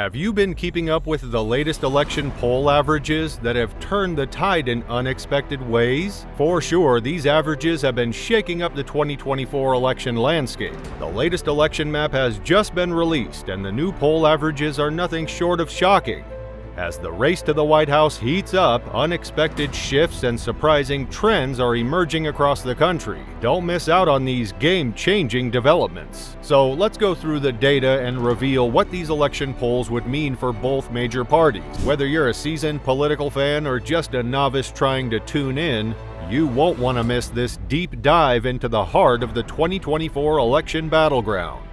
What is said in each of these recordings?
Have you been keeping up with the latest election poll averages that have turned the tide in unexpected ways? For sure, these averages have been shaking up the 2024 election landscape. The latest election map has just been released, and the new poll averages are nothing short of shocking. As the race to the White House heats up, unexpected shifts and surprising trends are emerging across the country. Don't miss out on these game-changing developments. So let's go through the data and reveal what these election polls would mean for both major parties. Whether you're a seasoned political fan or just a novice trying to tune in, you won't want to miss this deep dive into the heart of the 2024 election battleground.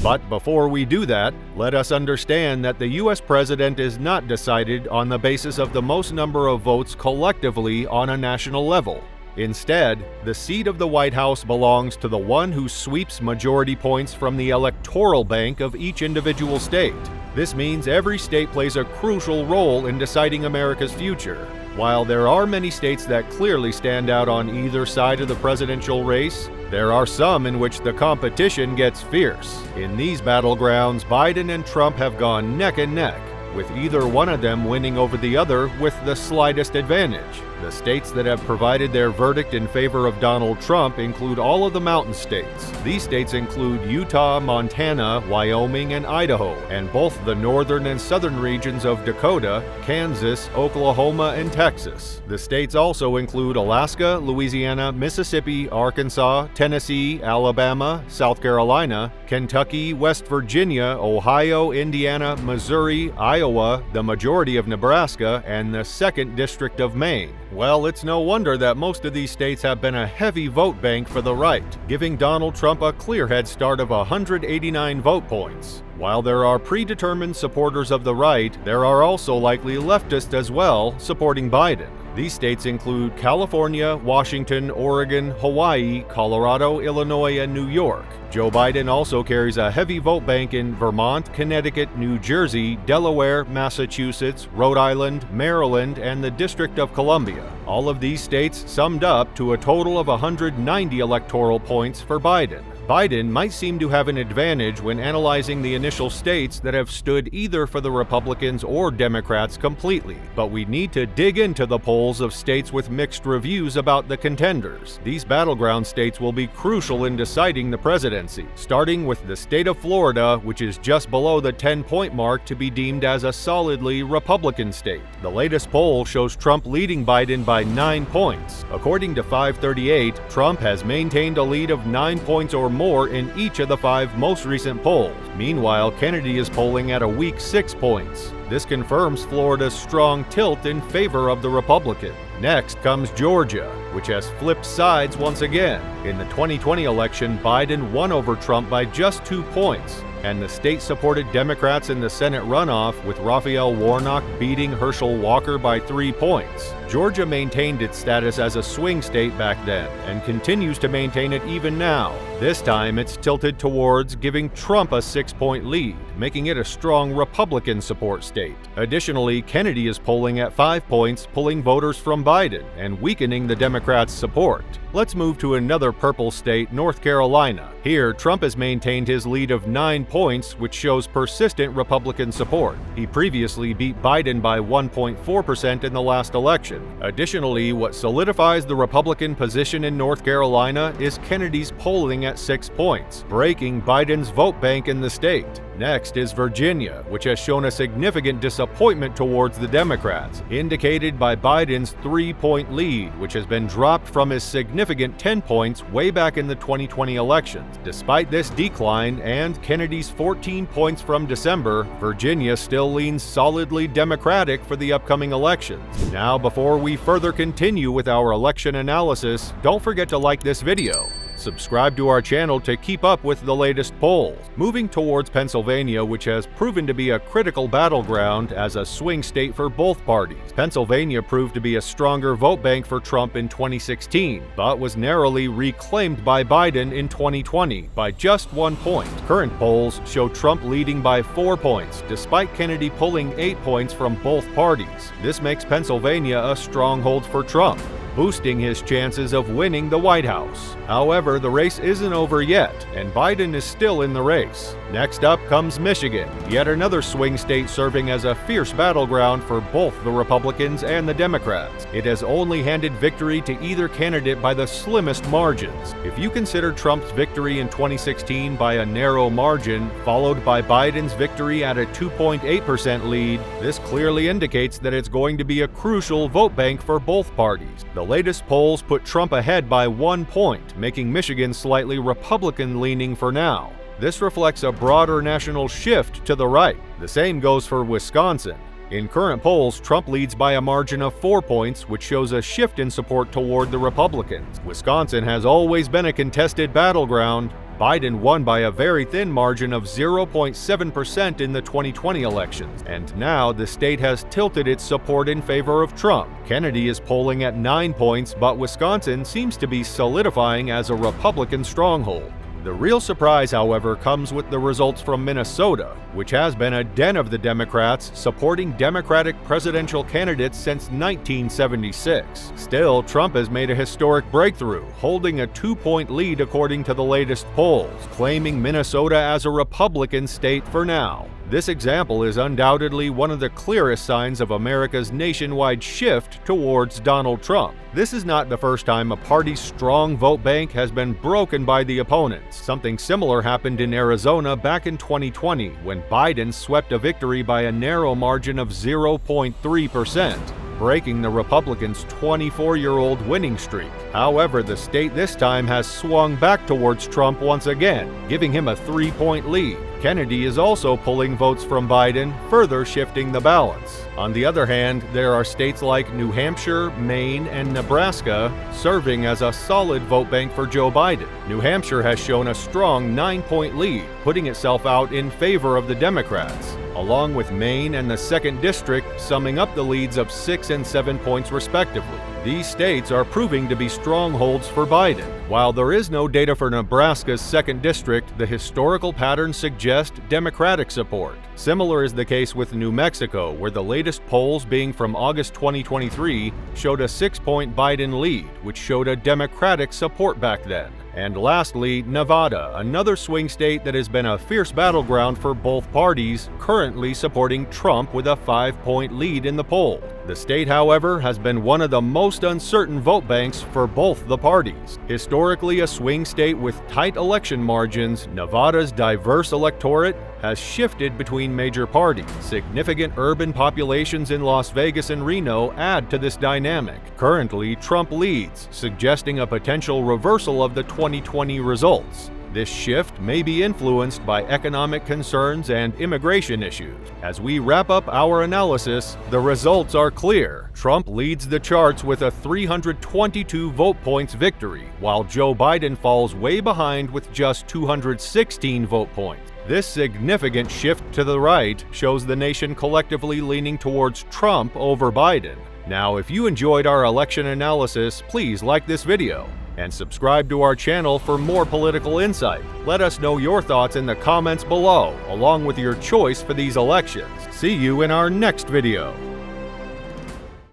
But before we do that, let us understand that the U.S. president is not decided on the basis of the most number of votes collectively on a national level. Instead, the seat of the White House belongs to the one who sweeps majority points from the electoral bank of each individual state. This means every state plays a crucial role in deciding America's future. While there are many states that clearly stand out on either side of the presidential race, there are some in which the competition gets fierce. In these battlegrounds, Biden and Trump have gone neck and neck, with either one of them winning over the other with the slightest advantage. The states that have provided their verdict in favor of Donald Trump include all of the mountain states. These states include Utah, Montana, Wyoming, and Idaho, and both the northern and southern regions of Dakota, Kansas, Oklahoma, and Texas. The states also include Alaska, Louisiana, Mississippi, Arkansas, Tennessee, Alabama, South Carolina, Kentucky, West Virginia, Ohio, Indiana, Missouri, Iowa, the majority of Nebraska, and the 2nd District of Maine. Well, it's no wonder that most of these states have been a heavy vote bank for the right, giving Donald Trump a clear head start of 189 vote points. While there are predetermined supporters of the right, there are also likely leftists as well supporting Biden. These states include California, Washington, Oregon, Hawaii, Colorado, Illinois, and New York. Joe Biden also carries a heavy vote bank in Vermont, Connecticut, New Jersey, Delaware, Massachusetts, Rhode Island, Maryland, and the District of Columbia. All of these states summed up to a total of 190 electoral points for Biden. Biden might seem to have an advantage when analyzing the initial states that have stood either for the Republicans or Democrats completely, but we need to dig into the polls of states with mixed reviews about the contenders. These battleground states will be crucial in deciding the presidency, starting with the state of Florida, which is just below the 10-point mark to be deemed as a solidly Republican state. The latest poll shows Trump leading Biden by 9 points. According to 538, Trump has maintained a lead of 9 points or more in each of the 5 most recent polls. Meanwhile, Kennedy is polling at a weak 6 points. This confirms Florida's strong tilt in favor of the Republican. Next comes Georgia, which has flipped sides once again. In the 2020 election, Biden won over Trump by just 2 points, and the state supported Democrats in the Senate runoff, with Raphael Warnock beating Herschel Walker by 3 points. Georgia maintained its status as a swing state back then, and continues to maintain it even now. This time, it's tilted towards giving Trump a 6-point lead, making it a strong Republican support state. Additionally, Kennedy is polling at 5 points, pulling voters from Biden and weakening the Democrats' support. Let's move to another purple state, North Carolina. Here, Trump has maintained his lead of 9 points, which shows persistent Republican support. He previously beat Biden by 1.4% in the last election. Additionally, what solidifies the Republican position in North Carolina is Kennedy's polling at 6 points, breaking Biden's vote bank in the state. Next is Virginia, which has shown a significant disappointment towards the Democrats, indicated by Biden's 3-point lead, which has been dropped from his significant 10 points way back in the 2020 elections. Despite this decline and Kennedy's 14 points from December, Virginia still leans solidly Democratic for the upcoming elections. Now, before we further continue with our election analysis, don't forget to like this video. Subscribe to our channel to keep up with the latest polls. Moving towards Pennsylvania, which has proven to be a critical battleground as a swing state for both parties. Pennsylvania proved to be a stronger vote bank for Trump in 2016, but was narrowly reclaimed by Biden in 2020 by just 1 point. Current polls show Trump leading by 4 points, despite Kennedy pulling 8 points from both parties. This makes Pennsylvania a stronghold for Trump. boosting his chances of winning the White House. However, the race isn't over yet, and Biden is still in the race. Next up comes Michigan, yet another swing state serving as a fierce battleground for both the Republicans and the Democrats. It has only handed victory to either candidate by the slimmest margins. If you consider Trump's victory in 2016 by a narrow margin, followed by Biden's victory at a 2.8% lead, this clearly indicates that it's going to be a crucial vote bank for both parties. The latest polls put Trump ahead by 1 point, making Michigan slightly Republican-leaning for now. This reflects a broader national shift to the right. The same goes for Wisconsin. In current polls, Trump leads by a margin of 4 points, which shows a shift in support toward the Republicans. Wisconsin has always been a contested battleground. Biden won by a very thin margin of 0.7% in the 2020 elections, and now the state has tilted its support in favor of Trump. Kennedy is polling at 9 points, but Wisconsin seems to be solidifying as a Republican stronghold. The real surprise, however, comes with the results from Minnesota, which has been a den of the Democrats, supporting Democratic presidential candidates since 1976. Still, Trump has made a historic breakthrough, holding a 2-point lead according to the latest polls, claiming Minnesota as a Republican state for now. This example is undoubtedly one of the clearest signs of America's nationwide shift towards Donald Trump. This is not the first time a party's strong vote bank has been broken by the opponents. Something similar happened in Arizona back in 2020, when Biden swept a victory by a narrow margin of 0.3%. breaking the Republicans' 24-year-old winning streak. However, the state this time has swung back towards Trump once again, giving him a 3-point lead. Kennedy is also pulling votes from Biden, further shifting the balance. On the other hand, there are states like New Hampshire, Maine, and Nebraska serving as a solid vote bank for Joe Biden. New Hampshire has shown a strong 9-point lead, putting itself out in favor of the Democrats, along with Maine and the 2nd District summing up the leads of 6 and 7 points respectively. These states are proving to be strongholds for Biden. While there is no data for Nebraska's 2nd District, the historical patterns suggest Democratic support. Similar is the case with New Mexico, where the latest polls, being from August 2023, showed a 6-point Biden lead, which showed a Democratic support back then. And lastly, Nevada, another swing state that has been a fierce battleground for both parties, currently supporting Trump with a 5-point lead in the poll. The state, however, has been one of the most uncertain vote banks for both the parties. Historically a swing state with tight election margins, Nevada's diverse electorate has shifted between major parties. Significant urban populations in Las Vegas and Reno add to this dynamic. Currently, Trump leads, suggesting a potential reversal of the 2020 results. This shift may be influenced by economic concerns and immigration issues. As we wrap up our analysis, the results are clear. Trump leads the charts with a 322 vote points victory, while Joe Biden falls way behind with just 216 vote points. This significant shift to the right shows the nation collectively leaning towards Trump over Biden. Now, if you enjoyed our election analysis, please like this video and subscribe to our channel for more political insight. Let us know your thoughts in the comments below, along with your choice for these elections. See you in our next video.